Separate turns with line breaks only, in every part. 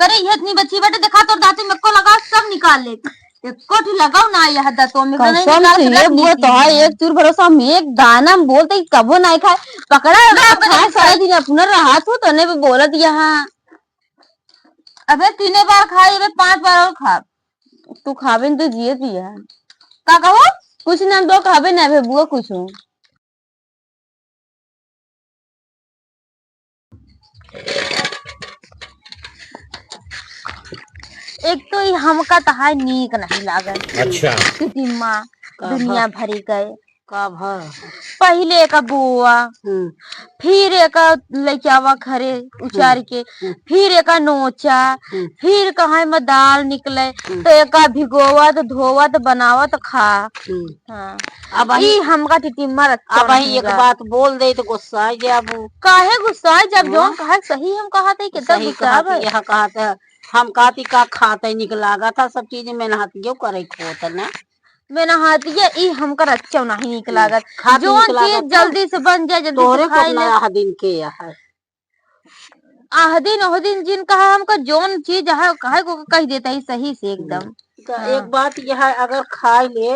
करे ये इतनी बच्ची बेटे देखा तो दांत में को लगा सब निकाल ले एको ठो लगाओ ना यह दांतों में नहीं निकाल के
ये बुआ तो एक चूर भरोसा हम एक दाना बोलते कबो नहीं खाए पकड़ा खाए सारा दिन अपना रहा तू तो ने बोलत यहाँ
अबे 3 बार खाई अबे 5 बार और खा
तू खावे तो जिए दिया
का कहो
कुछ ना तो खावे ना भे बुआ कुछ
एक तो ये हमका तहाय नीक नहीं लागल।
अच्छा
दिम्मा दुनिया भरी गए
का भर
पहले का बुआ फिर एक लइकावा खरे उचार के फिर एक नोचा फिर कहा में दाल निकले तो एक भिगोवत धोवत बनावत खा। हाँ
अब
ई हमका टिटिम्मा अच्छा
अब एक बात बोल दे तो गुस्सा आ गया अब
काहे गुस्सा जब जो कहा सही हम कहा थे कितना गुस्सा है
यह कहा था हम कहती का खाते निकलागा था सब चीज में नहाती करे खोत ना
मैंने हाथिया ई हमका अच्छा नहीं निक लागत
खाती
जो
निक लागत
चीज जल्दी से बन जाए जल्दी
तोरे
से खाई
को
ले
नया दिन के है
आह दिन जिन कहा हमका जोन चीज है कहे को कह देता है सही से एकदम।
तो एक बात यह है अगर खाए ले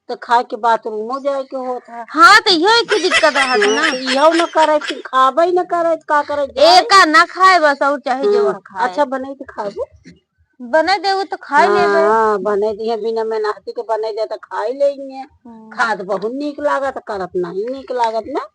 तो खाए के बाथरूम हो जाए के होता है।
हाँ तो यही की दिक्कत है ना
यह न करे खाबे न करे का करे
एक ना खाए बस और चाहे जो खाए।
अच्छा बने तो खाबो
बने दे तो खाई ले
बने दिए बिना मेहनती के बने दे तो खाई लेंगे खाद बहुत निक लागत करत नहीं निक लागत ना।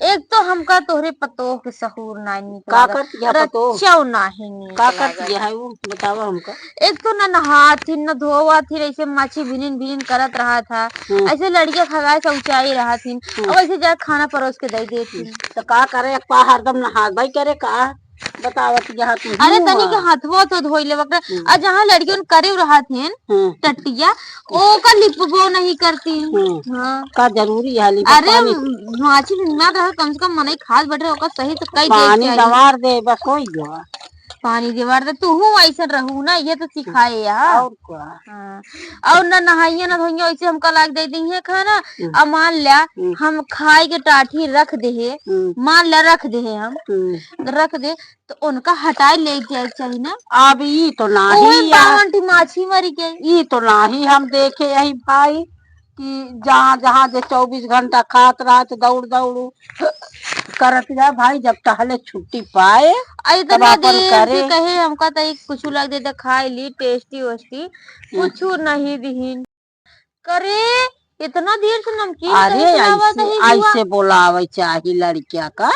एक तो हमका तोहरे पतोह के सहूर नहीं निक
का करती है पतोह
रच्चौ नहीं निक
का करती है वो बतावा हमका।
एक तो न नहाती न धोवाती ऐसे माछी भिनिन भिनिन करत रहा था ऐसे लड़कियां खगाए से ऊंचाई रहा थी और ऐसे जा खाना परोस के दे देती
तो का करे पा हरदम नहा भाई करे का बतावत यहाँ तू
अरे तनी के हाथवा तो धोई ले वक्त आ जहाँ लड़कियों करे रहा थे टटिया ओ का लिपबो नहीं करती। हाँ
का जरूरी है
अरे माछी भिनना रहा कम से कम मने खाद बैठे ओका सही तो कई
पानी दवार दे बस कोई गवा
पानी देवार दे तू हूँ ऐसा रहू ना ये तो सिखाए यार
और क्या।
हाँ और न नहाइया न धोइया ऐसे हमका लाग दे दी है खाना अब मान लिया हम खाए के टाठी रख दे मान लिया रख दे हम रख दे तो उनका हटाए ले जाए चाहिए ना।
अब ये तो नहीं
बावंटी माछी मरी गई
ये तो नहीं हम देखे यही भाई कि जहाँ जहाँ जो 24 घंटा खात रहा तो दौड़ दौड़ करत जा भाई जब टहले छुट्टी पाए
इतना देर से कहे हमका तो कुछ लग दे खाए ली टेस्टी वेस्टी कुछ नहीं दीन करे इतना देर से नमकीन।
अरे ऐसे बोलावे चाहिए लड़किया का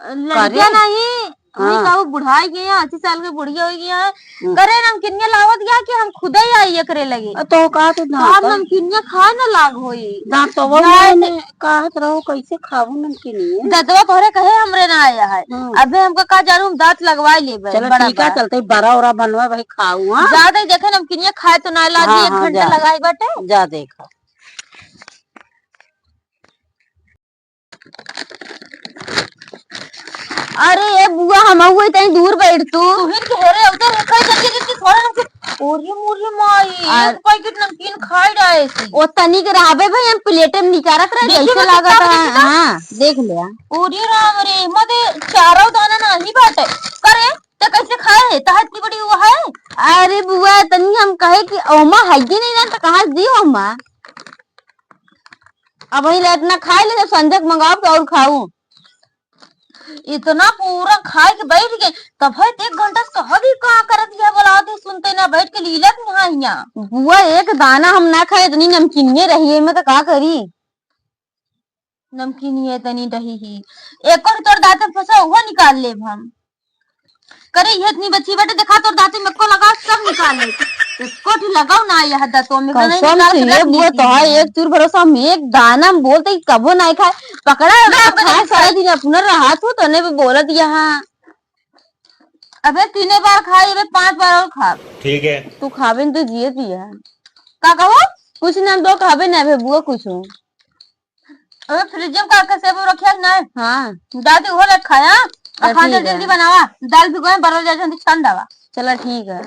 लड़किया नहीं वो बुढ़ाई गया 80 साल के बुढ़िया हो गया है करे नमकीनिया लावत गया कि हम खुद ही आई करे लगे
तो का तो
नमकीनिया खा न लाग होई
तो वो कहत रहो कैसे खाऊ नमकीनिया
दतवा तोहरे कहे हमरे ना आया है अबे हमका का जानू हम दांत लगवा लेबे
चलो ठीक है चलते बड़ा और बनवा भाई खाऊ
ज्यादा देखे नमकीनिया खाए तो ना लागी 1 घंटा लगाई बाटे
जा देखा।
अरे ये बुआ हम हुए तई दूर बैठ तू हिन के हेरे उधर कई जल्दी जल्दी थोड़ा नमकीन और ये मुर्रे माई एक पैकेट नमकीन खाई रहे थे ओ तनी के रहबे भाई हम प्लेट में निकारत रहे जैसे लागत है। हां देख लिया और ये राम रे मते चारों दाना नहीं बाटे करे तो कैसे खाए है तो इतनी बड़ी वो है। अरे बुआ तनी हम कहे कि ओमा है ही नहीं ना तो कहां दी ओमा अब वही इतना खाए ले जब संजक मंगाओ तो और खाऊं इतना पूरा खाए के बैठ गए तब 1 घंटा कहा भी कहा करत दिया बोला थे सुनते ना बैठ के लीलत यहाँ बुआ एक दाना हम ना खाए इतनी नमकीनिये रही है मैं तो का करी नमकीनिये तनी रही ही एक और तोर दांत फंसा हुआ निकाल ले हम करे ये इतनी बच्ची बेटे देखा तोर दांत में को लगा सब निकाल ले इसको भी लगाओ ना यह दांतों में
कसम से ये बुआ तो एक चूर भरोसा हम एक दाना बोलते कबो नहीं खाए पकड़ा खाए सारा दिन अपना रहा तू तो ने बोलत यहाँ
अबे 3 बार खाई अबे 5 बार और खा
ठीक है
तू खावे तो जिए दिया
का कहो
कुछ ना तो खावे ना भे बुआ कुछ
अबे फ्रिज में का से वो रखिया ना।
हां
दादी वो ले खाया खा के जल्दी बनावा दाल भिगोए बरोल जा जल्दी छान दावा
चला ठीक है।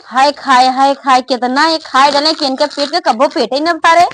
हाय खाए कितना ये खाए डाले कि इनके पेट के कबो पेट ही न भरे।